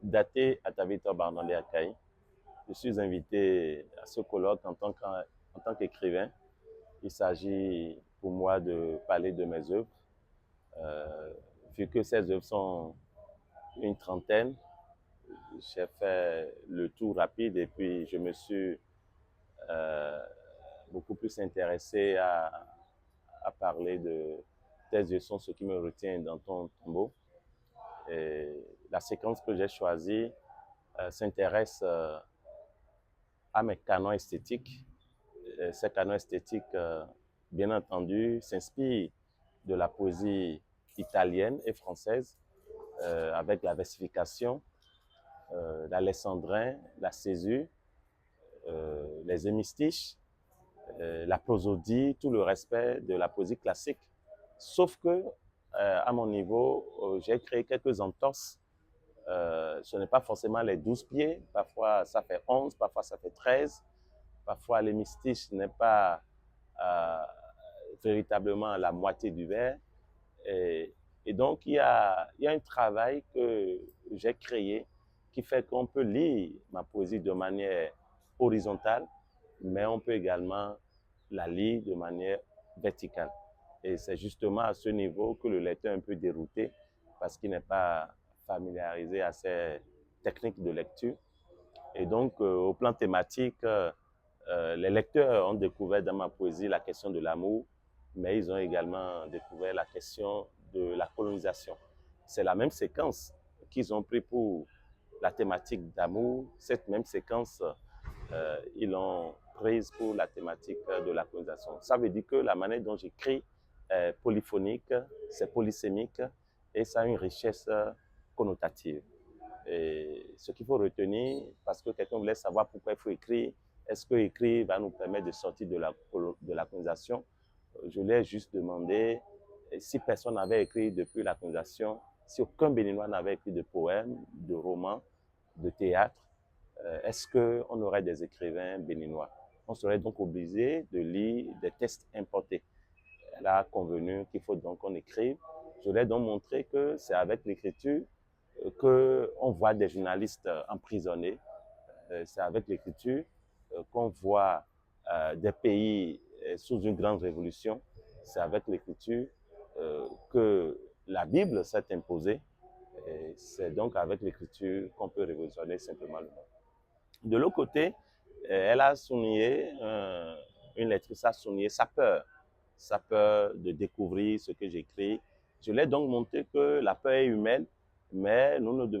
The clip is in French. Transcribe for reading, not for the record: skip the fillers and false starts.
Daté Atavito Barnandé Akaï. Je suis invité à ce colloque en tant qu'écrivain. Il s'agit pour moi de parler de mes œuvres. Euh, Vu que ces œuvres sont une trentaine, j'ai fait le tour rapide et puis je me suis euh, beaucoup plus intéressé à parler de tes yeux sont ce qui me retient dans ton tombeau. Et la séquence que j'ai choisie s'intéresse à mes canons esthétiques. Ces canons esthétiques, bien entendu, s'inspirent de la poésie italienne et française, avec la versification, l'alessandrin, la césure, les hémistiches, la prosodie, tout le respect de la poésie classique. Sauf que, à mon niveau, j'ai créé quelques entorses. Ce n'est pas forcément les 12 pieds, parfois ça fait 11, parfois ça fait 13, parfois l'hémistiche n'est pas euh, véritablement la moitié du vers. Et, et donc, il y a un travail que j'ai créé qui fait qu'on peut lire ma poésie de manière horizontale, mais on peut également la lire de manière verticale. Et c'est justement à ce niveau que le lecteur est un peu dérouté parce qu'il n'est pas familiarisé à ces techniques de lecture. Et donc, au plan thématique, les lecteurs ont découvert dans ma poésie la question de l'amour, mais ils ont également découvert la question de la colonisation. C'est la même séquence qu'ils ont pris pour la thématique d'amour. Cette même séquence, ils l'ont prise pour la thématique de la colonisation. Ça veut dire que la manière dont j'écris est polyphonique, c'est polysémique et ça a une richesse connotative. Et ce qu'il faut retenir, parce que quelqu'un voulait savoir pourquoi il faut écrire, est-ce que écrire va nous permettre de sortir de la colonisation? Je lui ai juste demandé si personne n'avait écrit depuis la colonisation, si aucun Béninois n'avait écrit de poèmes, de romans, de théâtre, est-ce qu'on aurait des écrivains béninois? On serait donc obligé de lire des textes importés. Elle a convenu qu'il faut donc qu'on écrive. Je lui ai donc montré que c'est avec l'écriture qu'on voit des journalistes emprisonnés. C'est avec l'écriture qu'on voit des pays sous une grande révolution. C'est avec l'écriture que la Bible s'est imposée. C'est donc avec l'écriture qu'on peut révolutionner simplement le monde. De l'autre côté, elle a souligné, une lectrice a souligné sa peur de découvrir ce que j'écris. Je l'ai donc montré que la peur est humaine, mais nous ne devons